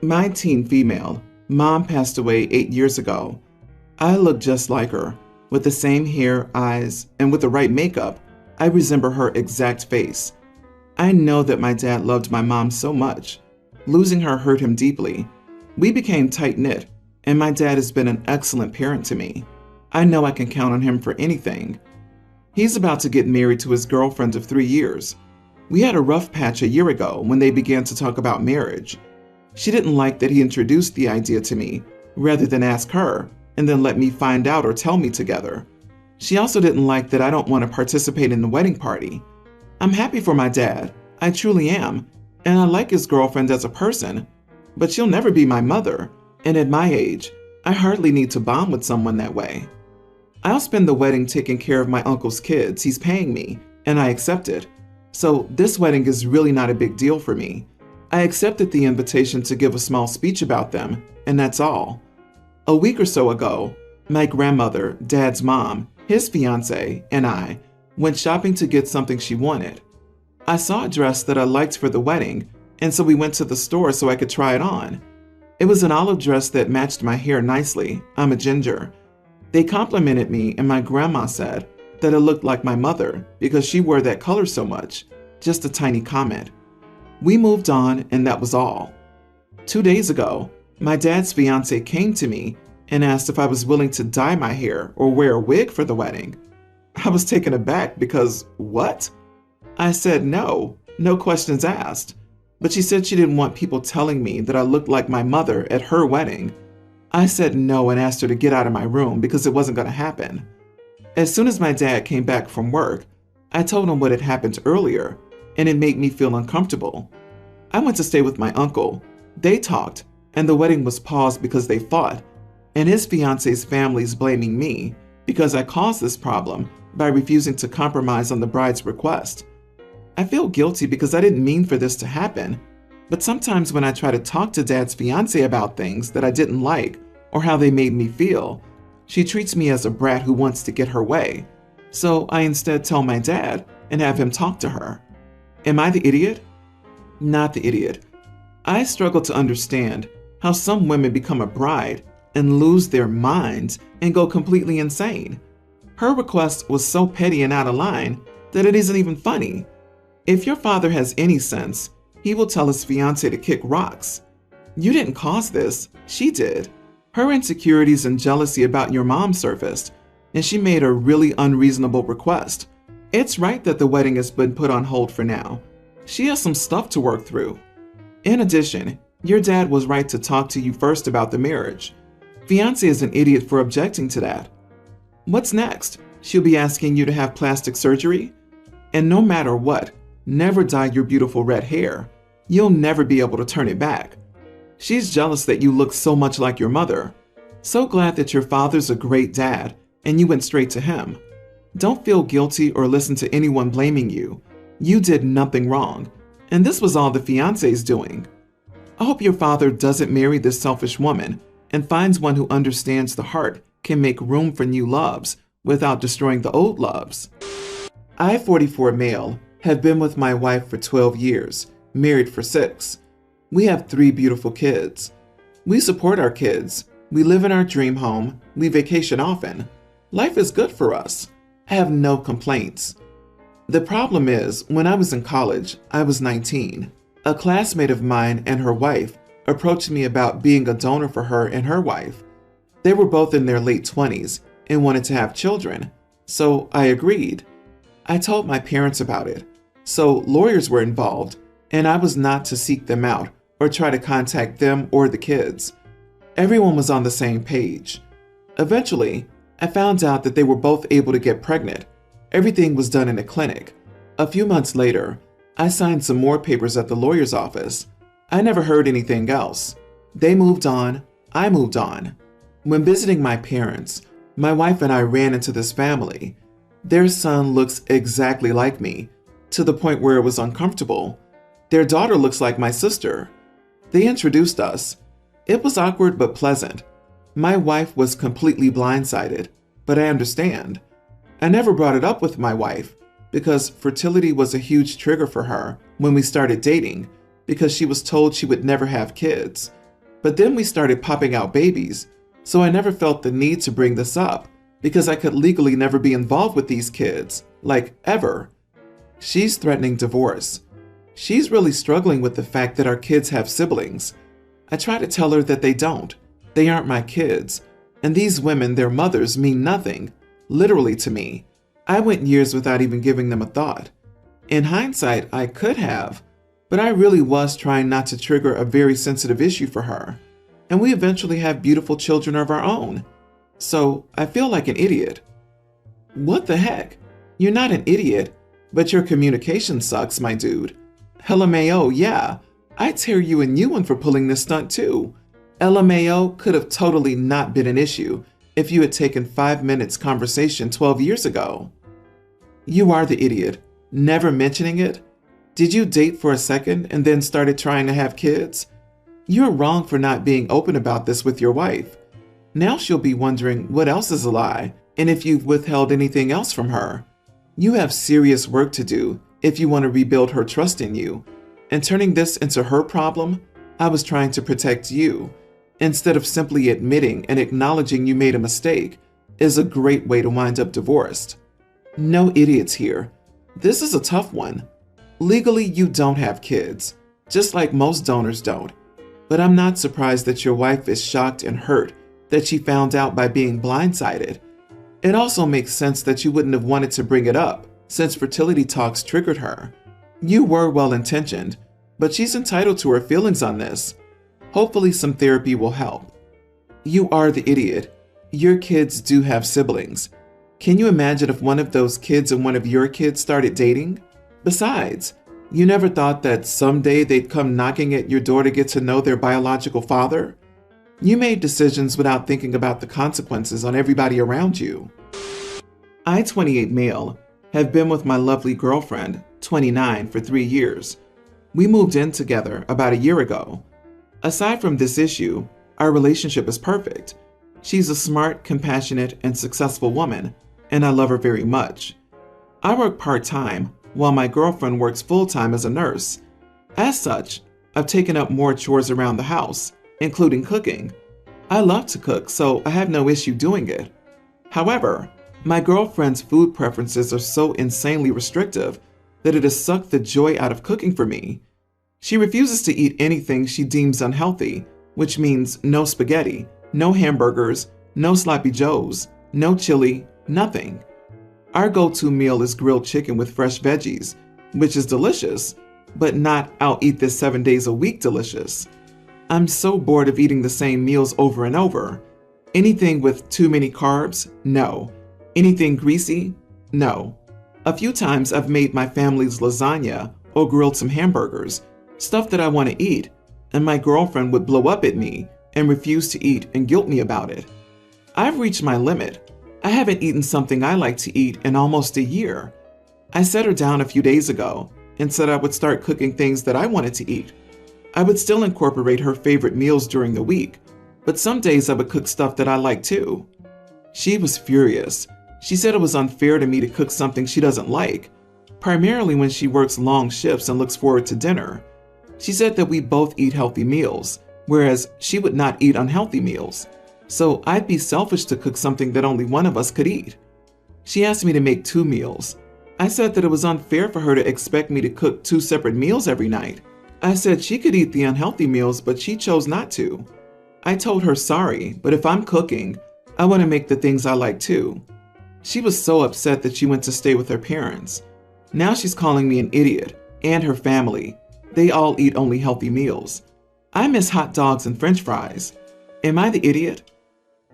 My teen female, mom passed away 8 years ago. I look just like her, with the same hair, eyes, and with the right makeup. I resemble her exact face. I know that my dad loved my mom so much. Losing her hurt him deeply. We became tight-knit, and my dad has been an excellent parent to me. I know I can count on him for anything. He's about to get married to his girlfriend of 3 years. We had a rough patch a year ago when they began to talk about marriage. She didn't like that he introduced the idea to me, rather than ask her, and then let me find out or tell me together. She also didn't like that I don't want to participate in the wedding party. I'm happy for my dad, I truly am, and I like his girlfriend as a person, but she'll never be my mother, and at my age, I hardly need to bond with someone that way. I'll spend the wedding taking care of my uncle's kids. He's paying me, and I accept it. So this wedding is really not a big deal for me. I accepted the invitation to give a small speech about them, and that's all. A week or so ago, my grandmother, Dad's mom, his fiancée, and I went shopping to get something she wanted. I saw a dress that I liked for the wedding, and so we went to the store so I could try it on. It was an olive dress that matched my hair nicely. I'm a ginger. They complimented me, and my grandma said that it looked like my mother because she wore that color so much. Just a tiny comment. We moved on, and that was all. 2 days ago, my dad's fiancée came to me and asked if I was willing to dye my hair or wear a wig for the wedding. I was taken aback because, what? I said no, no questions asked. But she said she didn't want people telling me that I looked like my mother at her wedding. I said no and asked her to get out of my room because it wasn't going to happen. As soon as my dad came back from work, I told him what had happened earlier, and it made me feel uncomfortable. I went to stay with my uncle. They talked, and the wedding was paused because they fought, and his fiance's family's blaming me because I caused this problem by refusing to compromise on the bride's request. I feel guilty because I didn't mean for this to happen, but sometimes when I try to talk to Dad's fiancée about things that I didn't like or how they made me feel, she treats me as a brat who wants to get her way. So I instead tell my dad and have him talk to her. Am I the idiot? Not the idiot. I struggle to understand how some women become a bride and lose their minds and go completely insane. Her request was so petty and out of line that it isn't even funny. If your father has any sense, he will tell his fiancée to kick rocks. You didn't cause this, she did. Her insecurities and jealousy about your mom surfaced, and she made a really unreasonable request. It's right that the wedding has been put on hold for now. She has some stuff to work through. In addition, your dad was right to talk to you first about the marriage. Fiancé is an idiot for objecting to that. What's next? She'll be asking you to have plastic surgery? And no matter what, never dye your beautiful red hair. You'll never be able to turn it back. She's jealous that you look so much like your mother. So glad that your father's a great dad and you went straight to him. Don't feel guilty or listen to anyone blaming you. You did nothing wrong, and this was all the fiancé's doing. I hope your father doesn't marry this selfish woman and finds one who understands the heart can make room for new loves without destroying the old loves. I, 44 male, have been with my wife for 12 years, married for 6. We have 3 beautiful kids. We support our kids. We live in our dream home. We vacation often. Life is good for us. I have no complaints. The problem is, when I was in college, I was 19. A classmate of mine and her wife approached me about being a donor for her and her wife. They were both in their late 20s and wanted to have children, so I agreed. I told my parents about it, so lawyers were involved, and I was not to seek them out or try to contact them or the kids. Everyone was on the same page. Eventually, I found out that they were both able to get pregnant. Everything was done in a clinic. A few months later, I signed some more papers at the lawyer's office. I never heard anything else. They moved on. I moved on. When visiting my parents, my wife and I ran into this family. Their son looks exactly like me, to the point where it was uncomfortable. Their daughter looks like my sister. They introduced us. It was awkward but pleasant. My wife was completely blindsided, but I understand. I never brought it up with my wife because fertility was a huge trigger for her when we started dating because she was told she would never have kids. But then we started popping out babies, so I never felt the need to bring this up because I could legally never be involved with these kids, like ever. She's threatening divorce. She's really struggling with the fact that our kids have siblings. I try to tell her that they don't. They aren't my kids. And these women, their mothers, mean nothing, literally to me. I went years without even giving them a thought. In hindsight, I could have, but I really was trying not to trigger a very sensitive issue for her. And we eventually have beautiful children of our own. So I feel like an idiot. What the heck? You're not an idiot, but your communication sucks, my dude. LMAO, yeah, I'd tear you a new one for pulling this stunt too. LMAO could have totally not been an issue if you had taken 5 minutes conversation 12 years ago. You are the idiot, never mentioning it. Did you date for a second and then started trying to have kids? You're wrong for not being open about this with your wife. Now she'll be wondering what else is a lie and if you've withheld anything else from her. You have serious work to do if you want to rebuild her trust in you. And turning this into her problem, I was trying to protect you, instead of simply admitting and acknowledging you made a mistake, is a great way to wind up divorced. No idiots here. This is a tough one. Legally, you don't have kids, just like most donors don't. But I'm not surprised that your wife is shocked and hurt that she found out by being blindsided. It also makes sense that you wouldn't have wanted to bring it up, since fertility talks triggered her. You were well-intentioned, but she's entitled to her feelings on this. Hopefully some therapy will help. You are the idiot. Your kids do have siblings. Can you imagine if one of those kids and one of your kids started dating? Besides, you never thought that someday they'd come knocking at your door to get to know their biological father? You made decisions without thinking about the consequences on everybody around you. I, 28 male, have been with my lovely girlfriend, 29, for 3 years. We moved in together about a year ago. Aside from this issue, our relationship is perfect. She's a smart, compassionate, and successful woman, and I love her very much. I work part-time, while my girlfriend works full-time as a nurse. As such, I've taken up more chores around the house, including cooking. I love to cook, so I have no issue doing it. However, my girlfriend's food preferences are so insanely restrictive that it has sucked the joy out of cooking for me. She refuses to eat anything she deems unhealthy, which means no spaghetti, no hamburgers, no sloppy joes, no chili, nothing. Our go-to meal is grilled chicken with fresh veggies, which is delicious, but not I'll eat this 7 days a week delicious. I'm so bored of eating the same meals over and over. Anything with too many carbs? No. Anything greasy? No. A few times I've made my family's lasagna or grilled some hamburgers, stuff that I want to eat, and my girlfriend would blow up at me and refuse to eat and guilt me about it. I've reached my limit. I haven't eaten something I like to eat in almost a year. I set her down a few days ago and said I would start cooking things that I wanted to eat. I would still incorporate her favorite meals during the week, but some days I would cook stuff that I like too. She was furious. She said it was unfair to me to cook something she doesn't like, primarily when she works long shifts and looks forward to dinner. She said that we both eat healthy meals, whereas she would not eat unhealthy meals. So I'd be selfish to cook something that only one of us could eat. She asked me to make 2 meals. I said that it was unfair for her to expect me to cook 2 separate meals every night. I said she could eat the unhealthy meals, but she chose not to. I told her sorry, but if I'm cooking, I want to make the things I like too. She was so upset that she went to stay with her parents. Now she's calling me an idiot, and her family. They all eat only healthy meals. I miss hot dogs and French fries. Am I the idiot?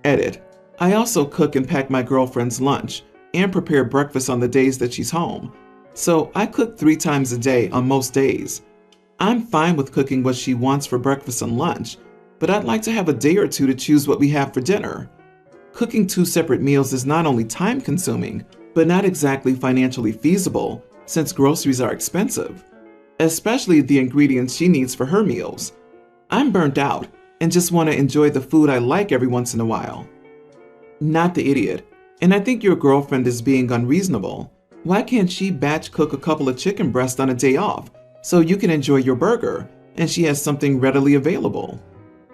Edit. I also cook and pack my girlfriend's lunch and prepare breakfast on the days that she's home. So I cook 3 times a day on most days. I'm fine with cooking what she wants for breakfast and lunch, but I'd like to have a day or two to choose what we have for dinner. Cooking 2 separate meals is not only time-consuming, but not exactly financially feasible since groceries are expensive, especially the ingredients she needs for her meals. I'm burnt out and just want to enjoy the food I like every once in a while. Not the idiot, and I think your girlfriend is being unreasonable. Why can't she batch cook a couple of chicken breasts on a day off so you can enjoy your burger and she has something readily available?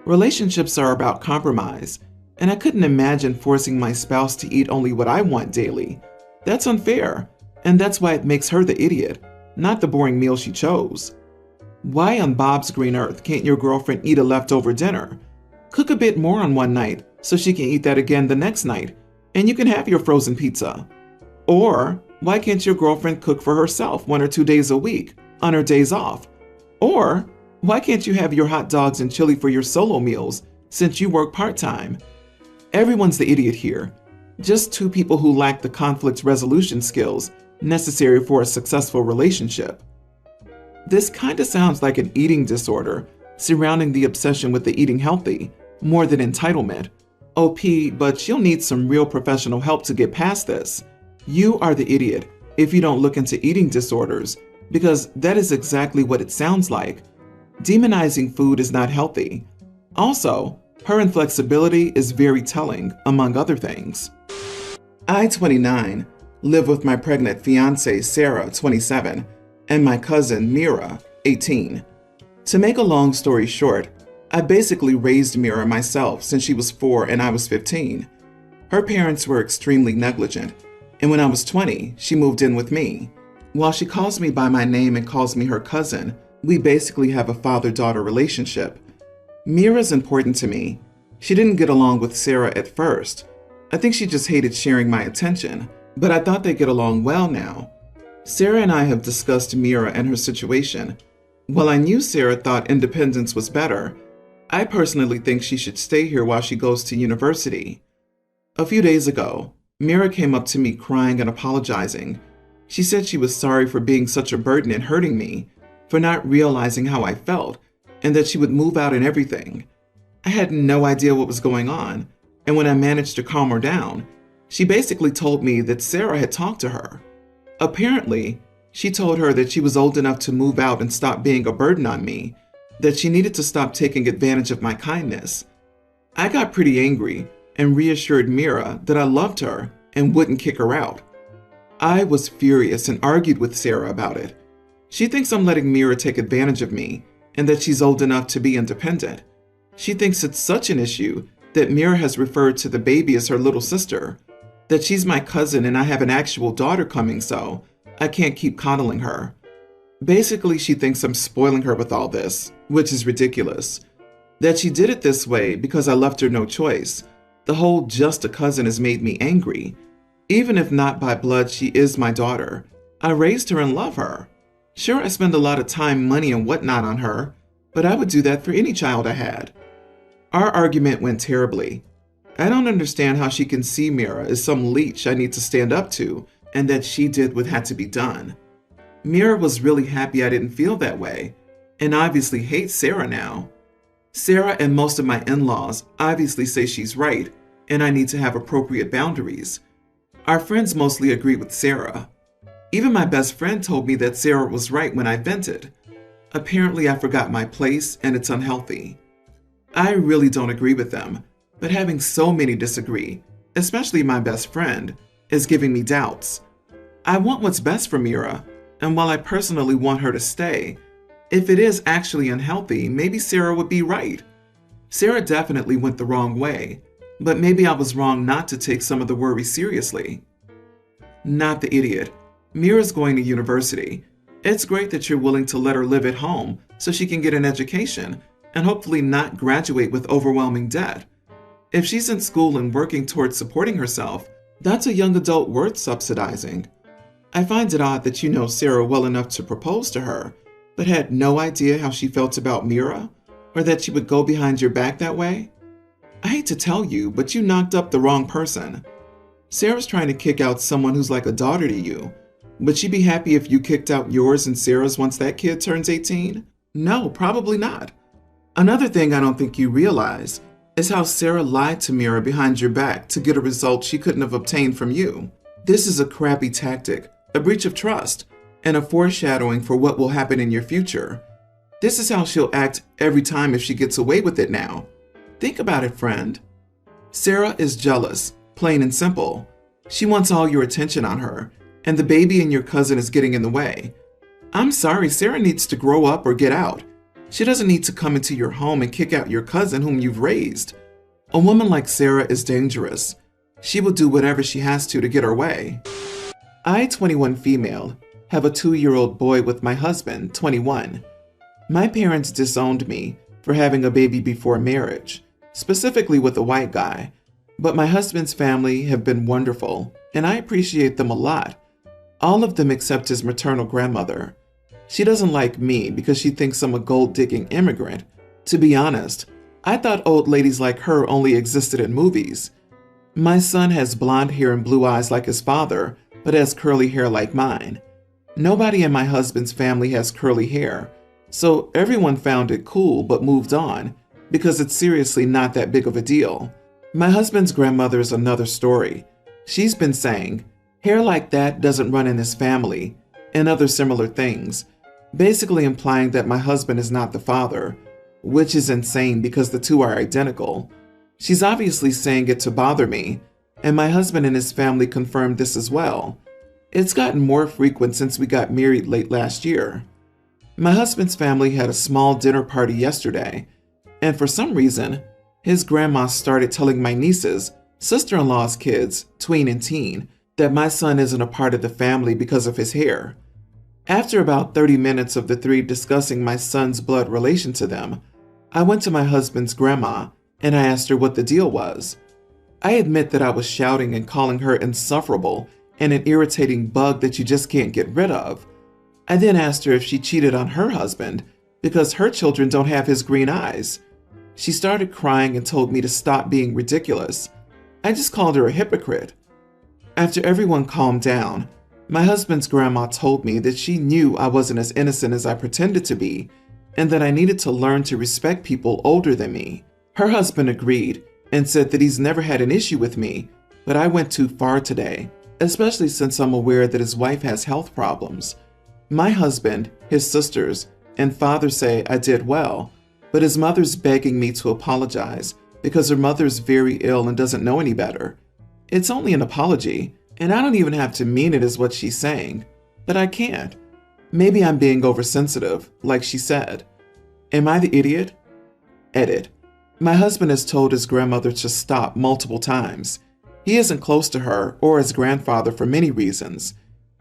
Relationships are about compromise, and I couldn't imagine forcing my spouse to eat only what I want daily. That's unfair, and that's why it makes her the idiot, not the boring meal she chose. Why on Bob's green earth can't your girlfriend eat a leftover dinner? Cook a bit more on one night so she can eat that again the next night, and you can have your frozen pizza. Or why can't your girlfriend cook for herself 1 or 2 days a week on her days off? Or why can't you have your hot dogs and chili for your solo meals since you work part-time? Everyone's the idiot here. Just two people who lack the conflict resolution skills necessary for a successful relationship. This kinda sounds like an eating disorder surrounding the obsession with the eating healthy, more than entitlement. OP, but you'll need some real professional help to get past this. You are the idiot if you don't look into eating disorders, because that is exactly what it sounds like. Demonizing food is not healthy. Also, her inflexibility is very telling, among other things. I, 29, live with my pregnant fiancée, Sarah, 27, and my cousin, Mira, 18. To make a long story short, I basically raised Mira myself since she was 4 and I was 15. Her parents were extremely negligent, and when I was 20, she moved in with me. While she calls me by my name and calls me her cousin, we basically have a father-daughter relationship. Mira's important to me. She didn't get along with Sarah at first. I think she just hated sharing my attention, but I thought they get along well now. Sarah and I have discussed Mira and her situation. While I knew Sarah thought independence was better, I personally think she should stay here while she goes to university. A few days ago, Mira came up to me crying and apologizing. She said she was sorry for being such a burden and hurting me, for not realizing how I felt, and that she would move out and everything. I had no idea what was going on, and when I managed to calm her down, she basically told me that Sarah had talked to her. Apparently, she told her that she was old enough to move out and stop being a burden on me, that she needed to stop taking advantage of my kindness. I got pretty angry and reassured Mira that I loved her and wouldn't kick her out. I was furious and argued with Sarah about it. She thinks I'm letting Mira take advantage of me and that she's old enough to be independent. She thinks it's such an issue that Mira has referred to the baby as her little sister, that she's my cousin and I have an actual daughter coming, so I can't keep coddling her. Basically, she thinks I'm spoiling her with all this, which is ridiculous. That she did it this way because I left her no choice. The whole just a cousin has made me angry. Even if not by blood, she is my daughter. I raised her and love her. Sure, I spend a lot of time, money, and whatnot on her, but I would do that for any child I had. Our argument went terribly. I don't understand how she can see Mira as some leech I need to stand up to, and that she did what had to be done. Mira was really happy I didn't feel that way, and obviously hates Sarah now. Sarah and most of my in-laws obviously say she's right, and I need to have appropriate boundaries. Our friends mostly agree with Sarah. Even my best friend told me that Sarah was right when I vented. Apparently I forgot my place and it's unhealthy. I really don't agree with them, but having so many disagree, especially my best friend, is giving me doubts. I want what's best for Mira, and while I personally want her to stay, if it is actually unhealthy, maybe Sarah would be right. Sarah definitely went the wrong way, but maybe I was wrong not to take some of the worry seriously. Not the idiot. Mira's going to university. It's great that you're willing to let her live at home so she can get an education and hopefully not graduate with overwhelming debt. If she's in school and working towards supporting herself, that's a young adult worth subsidizing. I find it odd that you know Sarah well enough to propose to her, but had no idea how she felt about Mira, or that she would go behind your back that way. I hate to tell you, but you knocked up the wrong person. Sarah's trying to kick out someone who's like a daughter to you. Would she be happy if you kicked out yours and Sarah's once that kid turns 18? No, probably not. Another thing I don't think you realize is how Sarah lied to Mira behind your back to get a result she couldn't have obtained from you. This is a crappy tactic, a breach of trust, and a foreshadowing for what will happen in your future. This is how she'll act every time if she gets away with it now. Think about it, friend. Sarah is jealous, plain and simple. She wants all your attention on her, and the baby and your cousin is getting in the way. I'm sorry, Sarah needs to grow up or get out. She doesn't need to come into your home and kick out your cousin whom you've raised. A woman like Sarah is dangerous. She will do whatever she has to get her way. I, 21 female, have a 2-year-old boy with my husband, 21. My parents disowned me for having a baby before marriage, specifically with a white guy, but my husband's family have been wonderful, and I appreciate them a lot. All of them except his maternal grandmother. She doesn't like me because she thinks I'm a gold-digging immigrant. To be honest, I thought old ladies like her only existed in movies. My son has blonde hair and blue eyes like his father, but has curly hair like mine. Nobody in my husband's family has curly hair, so everyone found it cool but moved on, because it's seriously not that big of a deal. My husband's grandmother is another story. She's been saying, hair like that doesn't run in his family, and other similar things, basically implying that my husband is not the father, which is insane because the two are identical. She's obviously saying it to bother me, and my husband and his family confirmed this as well. It's gotten more frequent since we got married late last year. My husband's family had a small dinner party yesterday, and for some reason, his grandma started telling my nieces, sister-in-law's kids, tween and teen, that my son isn't a part of the family because of his hair. After about 30 minutes of the three discussing my son's blood relation to them, I went to my husband's grandma and I asked her what the deal was. I admit that I was shouting and calling her insufferable and an irritating bug that you just can't get rid of. I then asked her if she cheated on her husband because her children don't have his green eyes. She started crying and told me to stop being ridiculous. I just called her a hypocrite. After everyone calmed down, my husband's grandma told me that she knew I wasn't as innocent as I pretended to be, and that I needed to learn to respect people older than me. Her husband agreed and said that he's never had an issue with me, but I went too far today, especially since I'm aware that his wife has health problems. My husband, his sisters, and father say I did well, but his mother's begging me to apologize because her mother's very ill and doesn't know any better. It's only an apology, and I don't even have to mean it is what she's saying, but I can't. Maybe I'm being oversensitive, like she said. Am I the idiot? Edit. My husband has told his grandmother to stop multiple times. He isn't close to her or his grandfather for many reasons.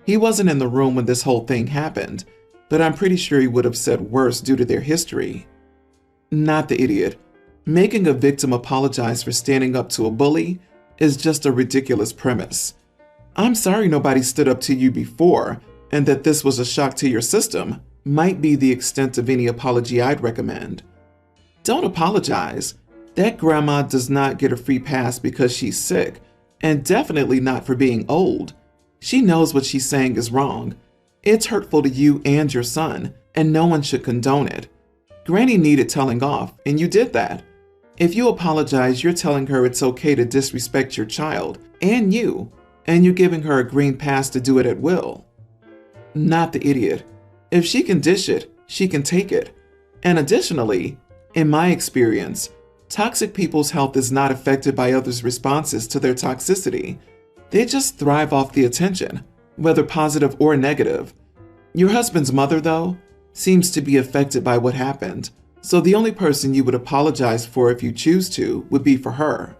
He wasn't in the room when this whole thing happened, but I'm pretty sure he would have said worse due to their history. Not the idiot. Making a victim apologize for standing up to a bully is just a ridiculous premise. I'm sorry nobody stood up to you before, and that this was a shock to your system might be the extent of any apology I'd recommend. Don't apologize. That grandma does not get a free pass because she's sick, and definitely not for being old. She knows what she's saying is wrong. It's hurtful to you and your son, and no one should condone it. Granny needed telling off, and you did that. If you apologize, you're telling her it's okay to disrespect your child, and you, and you're giving her a green pass to do it at will. Not the idiot. If she can dish it, she can take it. And additionally, in my experience, toxic people's health is not affected by others' responses to their toxicity. They just thrive off the attention, whether positive or negative. Your husband's mother, though, seems to be affected by what happened, so the only person you would apologize for if you choose to would be for her.